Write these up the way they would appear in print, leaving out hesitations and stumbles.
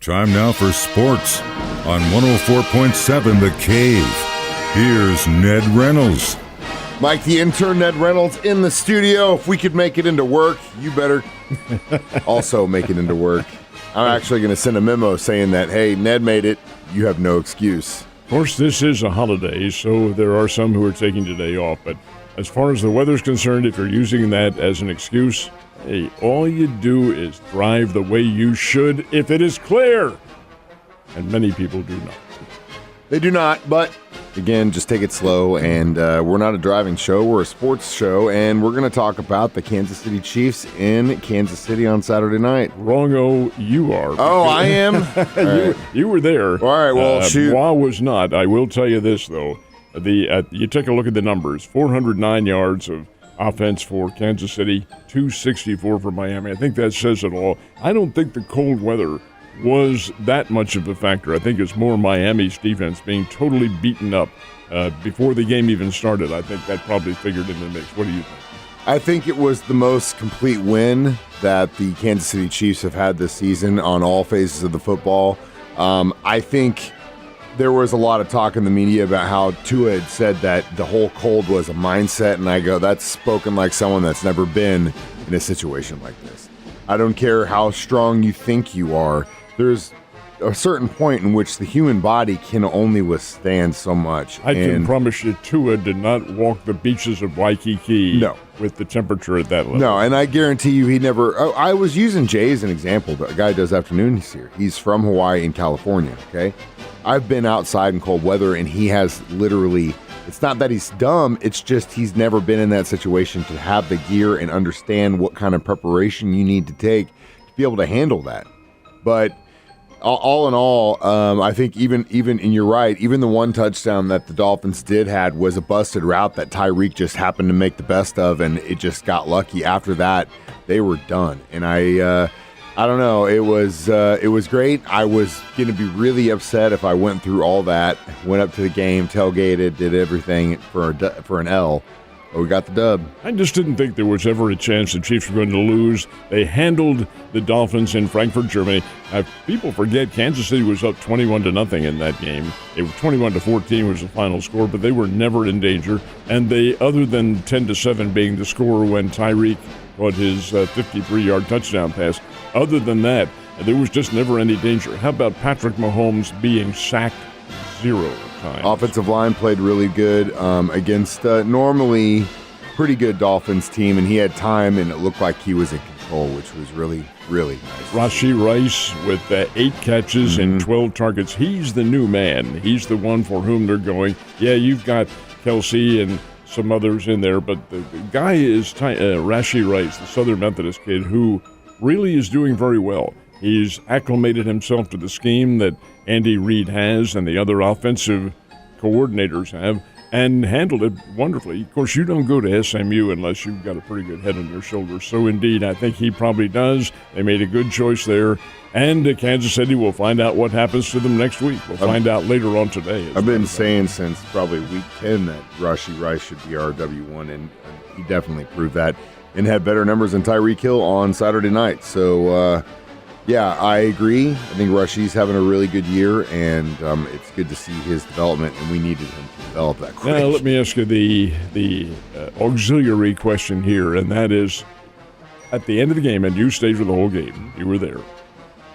Time now for sports on 104.7 The Cave. Here's Ned Reynolds. Mike, the intern, Ned Reynolds, in the studio. If we could make it into work, you better also make it into work. I'm actually going to send a memo saying that, hey, Ned made it. You have no excuse. Of course, this is a holiday, so there are some who are taking today off. But as far as the weather's concerned, if you're using that as an excuse, hey, all you do is drive the way you should if it is clear. And many people do not. They do not, but again, just take it slow. And we're not a driving show. We're a sports show. And we're going to talk about the Kansas City Chiefs in Kansas City on Saturday night. Wrong-o, you are. Oh, I am? You were there. All right, well, shoot. Bois was not. I will tell you this, though. You take a look at the numbers. 409 yards of offense for Kansas City, 264 for Miami. I think that says it all. I don't think the cold weather was that much of a factor. I think it's more Miami's defense being totally beaten up before the game even started. I think that probably figured in the mix. What do you think? I think it was the most complete win that the Kansas City Chiefs have had this season on all phases of the football. I think there was a lot of talk in the media about how Tua had said that the whole cold was a mindset, and I go, that's spoken like someone that's never been in a situation like this. I don't care how strong you think you are. There's a certain point in which the human body can only withstand so much. I can promise you Tua did not walk the beaches of Waikiki with the temperature at that level. No, and I guarantee you he never... I was using Jay as an example. The guy does afternoons here. He's from Hawaii and California, okay? I've been outside in cold weather, and he has literally... It's not that he's dumb, it's just he's never been in that situation to have the gear and understand what kind of preparation you need to take to be able to handle that. But all in all, I think even and you're right, even the one touchdown that the Dolphins did had was a busted route that Tyreek just happened to make the best of, and it just got lucky. After that, they were done. And I don't know. It was great. I was going to be really upset if I went through all that, went up to the game, tailgated, did everything for an L. But we got the dub. I just didn't think there was ever a chance the Chiefs were going to lose. They handled the Dolphins in Frankfurt, Germany. People forget Kansas City was up 21-0 in that game. It was 21-14 was the final score, but they were never in danger. And they, other than 10-7 being the score when Tyreek caught his 53-yard touchdown pass, other than that, there was just never any danger. How about Patrick Mahomes being sacked 0 times? Offensive line played really good against normally pretty good Dolphins team, and he had time, and it looked like he was in control, which was really, really nice. Rashee Rice with 8 catches and 12 targets. He's the new man. He's the one for whom they're going. Yeah, you've got Kelsey and some others in there, but the guy is Rashee Rice, the Southern Methodist kid, who really is doing very well. He's acclimated himself to the scheme that Andy Reid has and the other offensive coordinators have, and handled it wonderfully. Of course, you don't go to SMU unless you've got a pretty good head on your shoulders. So, indeed, I think he probably does. They made a good choice there. And Kansas City will find out what happens to them next week. We'll find out later on today. I've been saying since probably week 10 that Rashee Rice should be our W1, and he definitely proved that and had better numbers than Tyreek Hill on Saturday night. So, yeah, I agree. I think Rashee's having a really good year, and it's good to see his development, and we needed him to develop that quick. Now, let me ask you the auxiliary question here, and that is, at the end of the game, and you stayed for the whole game, you were there,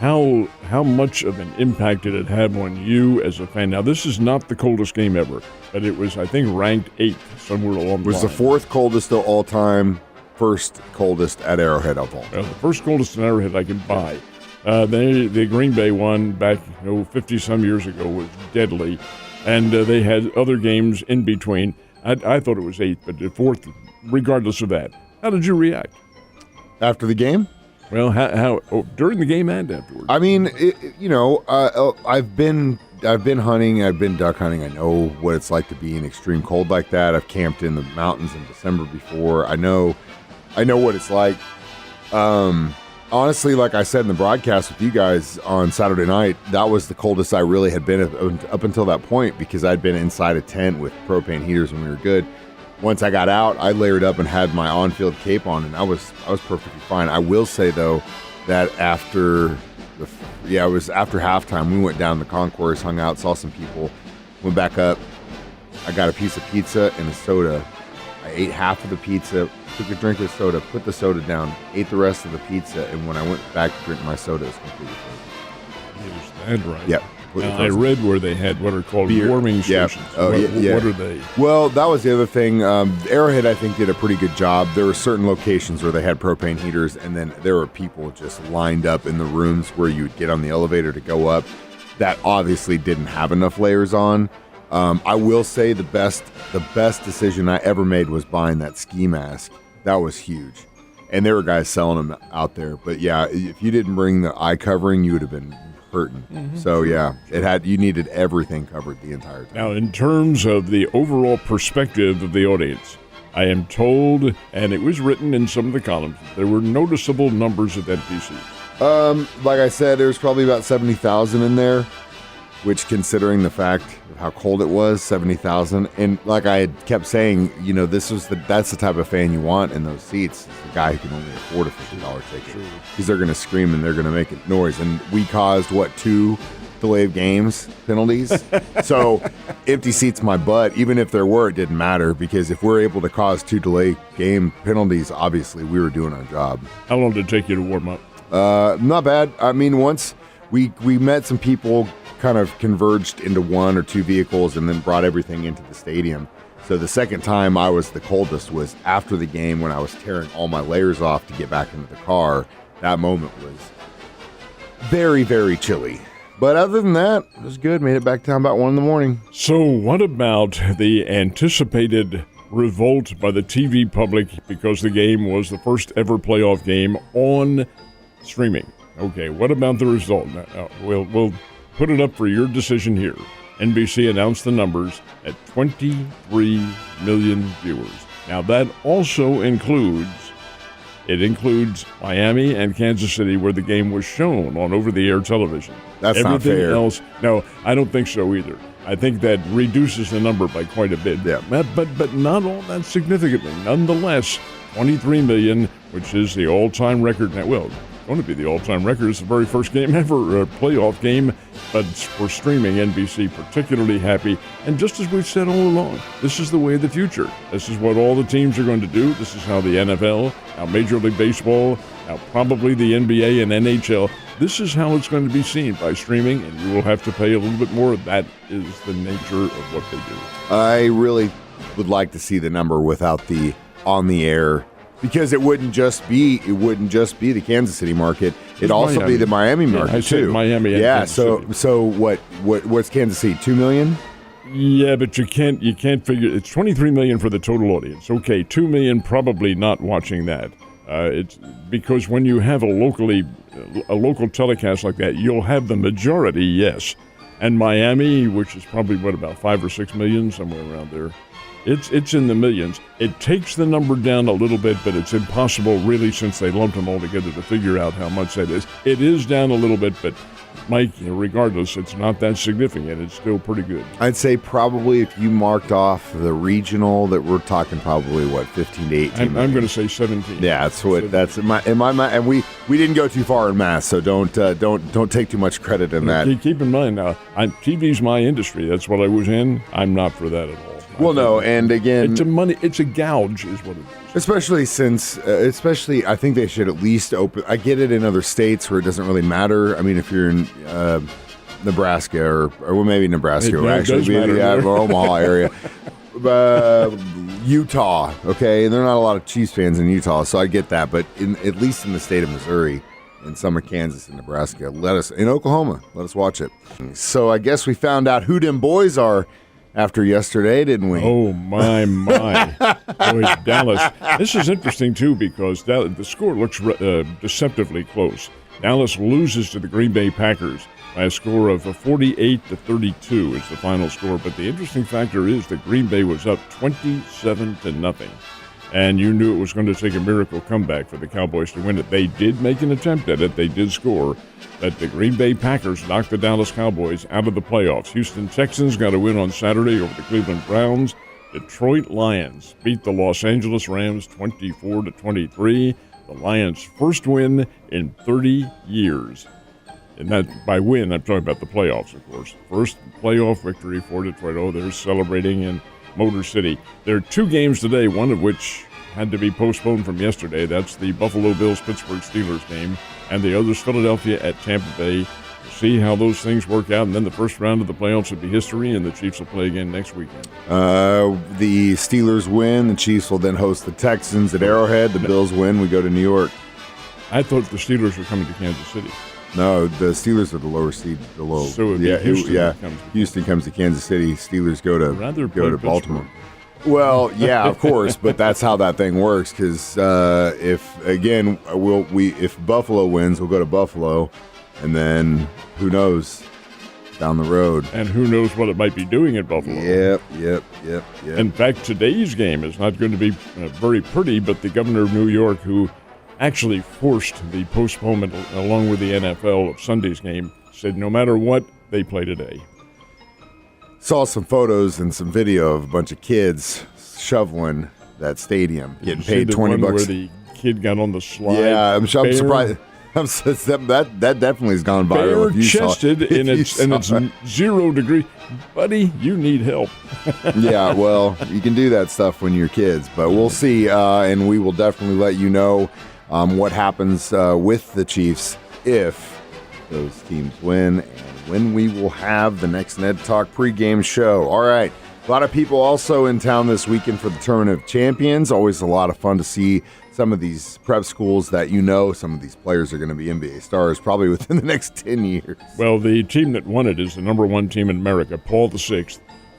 how much of an impact did it have on you as a fan? Now, this is not the coldest game ever, but it was, I think, ranked 8th somewhere along the line. It was the 4th coldest of all time, first coldest at Arrowhead of all time. Well, the first coldest at Arrowhead I can buy. The Green Bay one back 50-some years ago was deadly, and they had other games in between. I thought it was 8th, but the 4th, regardless of that. How did you react? After the game? Well, how during the game and afterwards? I mean, I've been hunting. I've been duck hunting. I know what it's like to be in extreme cold like that. I've camped in the mountains in December before. I know what it's like. Honestly, like I said in the broadcast with you guys on Saturday night, that was the coldest I really had been up until that point, because I'd been inside a tent with propane heaters and we were good. Once I got out, I layered up and had my on-field cape on, and I was perfectly fine. I will say, though, that after it was after halftime. We went down to the concourse, hung out, saw some people, went back up. I got a piece of pizza and a soda. I ate half of the pizza, took a drink of soda, put the soda down, ate the rest of the pizza, and when I went back to drink my soda, it was completely frozen. Is that right? Yep. Now, I read where they had what are called warming stations. Oh, what are they? Well, that was the other thing. Arrowhead, I think, did a pretty good job. There were certain locations where they had propane heaters, and then there were people just lined up in the rooms where you would get on the elevator to go up that obviously didn't have enough layers on. I will say the best decision I ever made was buying that ski mask. That was huge. And there were guys selling them out there. But yeah, if you didn't bring the eye covering, you would have been hurting. Mm-hmm. So yeah, you needed everything covered the entire time. Now, in terms of the overall perspective of the audience, I am told, and it was written in some of the columns, there were noticeable numbers at empty seats. Like I said, there's probably about 70,000 in there, which, considering the fact of how cold it was, 70,000. And like I had kept saying, that's the type of fan you want in those seats. It's the guy who can only afford a $50 ticket, because they're going to scream and they're going to make a noise. And we caused 2 delay of games penalties. So empty seats my butt. Even if there were, it didn't matter, because if we're able to cause 2 delay game penalties, obviously we were doing our job. How long did it take you to warm up? Not bad. I mean, once we met some people, kind of converged into 1 or 2 vehicles, and then brought everything into the stadium. So the second time I was the coldest was after the game, when I was tearing all my layers off to get back into the car. That moment was very, very chilly. But other than that, it was good. Made it back down about 1 in the morning. So what about the anticipated revolt by the TV public because the game was the first ever playoff game on streaming? Okay, what about the result? We'll put it up for your decision here. NBC announced the numbers at 23 million viewers. Now, that also includes Miami and Kansas City, where the game was shown on over-the-air television. That's not fair. Everything else, no, I don't think so either. I think that reduces the number by quite a bit. Yeah. But not all that significantly. Nonetheless, 23 million, which is the all-time record. Now, well, going to be the all-time record. It's the very first game ever, a playoff game, but for streaming, NBC particularly happy. And just as we've said all along, this is the way of the future. This is what all the teams are going to do. This is how the NFL, how Major League Baseball, how probably the NBA and NHL, this is how it's going to be seen by streaming, and you will have to pay a little bit more. That is the nature of what they do. I really would like to see the number without the on-the-air, because it wouldn't just be the Kansas City market. It'd also Miami. Be the Miami market I too. said Miami. And Kansas City. So what's Kansas City? 2 million? Yeah, but you can't figure. It's 23 million for the total audience. Okay, 2 million probably not watching that. It's because when you have a local telecast like that, you'll have the majority, yes. And Miami, which is probably about 5 or 6 million, somewhere around there. It's in the millions. It takes the number down a little bit, but it's impossible, really, since they lumped them all together, to figure out how much that is. It is down a little bit, but, Mike, regardless, it's not that significant. It's still pretty good. I'd say probably if you marked off the regional, that we're talking probably, 15 to 18 I'm going to say 17. Yeah, that's in my mind. And we didn't go too far in math, so don't take too much credit in that. Keep in mind now, TV's my industry. That's what I was in. I'm not for that at all. Well, no, and again, it's a gouge, is what it is. Especially, I think they should at least open. I get it in other states where it doesn't really matter. I mean, if you're in Nebraska or maybe Nebraska, or actually be out of Omaha area, Utah. Okay, and there are not a lot of Chiefs fans in Utah, so I get that. But at least in the state of Missouri, and some of Kansas and Nebraska, in Oklahoma, let us watch it. So I guess we found out who them boys are after yesterday, didn't we? Oh, my. Boy, Dallas. This is interesting, too, because the score looks deceptively close. Dallas loses to the Green Bay Packers by a score of 48-32 is the final score. But the interesting factor is that Green Bay was up 27-0. And you knew it was going to take a miracle comeback for the Cowboys to win it. They did make an attempt at it. They did score. But the Green Bay Packers knocked the Dallas Cowboys out of the playoffs. Houston Texans got a win on Saturday over the Cleveland Browns. Detroit Lions beat the Los Angeles Rams 24-23. The Lions' first win in 30 years. And that by win, I'm talking about the playoffs, of course. First playoff victory for Detroit. Oh, they're celebrating in Motor City. There are 2 games today, one of which had to be postponed from yesterday. That's the Buffalo Bills-Pittsburgh Steelers game, and the other's Philadelphia at Tampa Bay. We'll see how those things work out, and then the first round of the playoffs will be history, and the Chiefs will play again next weekend. The Steelers win. The Chiefs will then host the Texans at Arrowhead. The Bills win. We go to New York. I thought the Steelers were coming to Kansas City. No, the Steelers are the lower seed. So it would be Houston. Houston comes to Kansas City. Steelers go to Baltimore. Pittsburgh. Well, yeah, of course, but that's how that thing works. Because if Buffalo wins, we'll go to Buffalo, and then who knows down the road. And who knows what it might be doing at Buffalo. Yep. In fact, today's game is not going to be very pretty, but the governor of New York, who actually forced the postponement along with the NFL of Sunday's game, said no matter what, they play today. Saw some photos and some video of a bunch of kids shoveling that stadium, getting paid $20. Where the kid got on the slide. Yeah, I'm surprised. That definitely has gone viral. Bare-chested and it's 0 degree. Buddy, you need help. Yeah, well, you can do that stuff when you're kids, but we'll see, and we will definitely let you know what happens with the Chiefs if those teams win, and when we will have the next Ned Talk pregame show. All right. A lot of people also in town this weekend for the Tournament of Champions. Always a lot of fun to see some of these prep schools that some of these players are going to be NBA stars probably within the next 10 years. Well, the team that won it is the number 1 team in America, Paul VI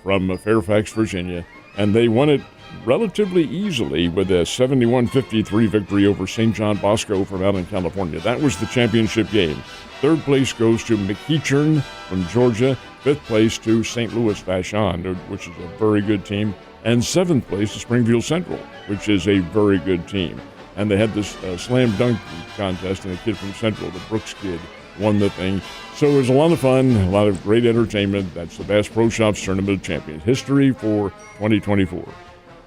from Fairfax, Virginia, and they won it relatively easily with a 71-53 victory over St. John Bosco from out in California. That was the championship game. 3rd place goes to McEachern from Georgia. 5th place to St. Louis Vashon, which is a very good team. And 7th place to Springfield Central, which is a very good team. And they had this slam dunk contest, and a kid from Central, the Brooks kid, won the thing. So it was a lot of fun, a lot of great entertainment. That's the Bass Pro Shops Tournament of Champions. History for 2024.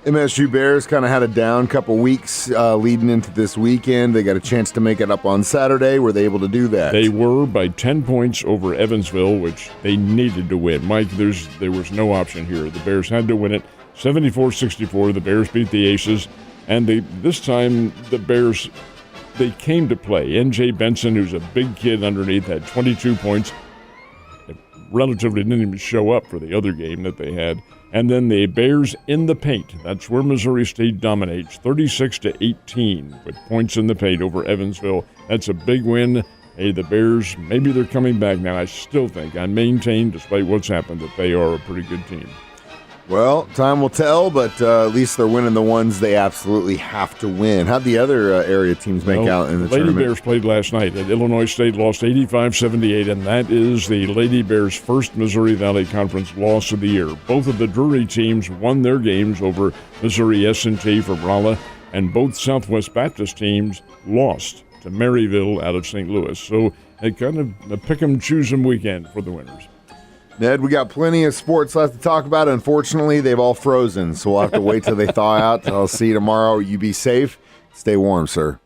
MSU Bears kind of had a down couple weeks leading into this weekend. They got a chance to make it up on Saturday. Were they able to do that? They were by 10 points over Evansville, which they needed to win. Mike, there was no option here. The Bears had to win it. 74-64, the Bears beat the Aces. And this time, the Bears, they came to play. N.J. Benson, who's a big kid underneath, had 22 points. It relatively didn't even show up for the other game that they had. And then the Bears in the paint. That's where Missouri State dominates, 36-18, with points in the paint over Evansville. That's a big win. Hey, the Bears, maybe they're coming back now. I still think, I maintain, despite what's happened, that they are a pretty good team. Well, time will tell, but at least they're winning the ones they absolutely have to win. How'd the other area teams make out in the Lady tournament? Bears played last night. Illinois State lost 85-78, and that is the Lady Bears' first Missouri Valley Conference loss of the year. Both of the Drury teams won their games over Missouri S&T from Rolla, and both Southwest Baptist teams lost to Maryville out of St. Louis. So a kind of a pick-em, choose-em weekend for the winners. Ned, we got plenty of sports left to talk about. Unfortunately, they've all frozen, so we'll have to wait till they thaw out. I'll see you tomorrow. You be safe. Stay warm, sir.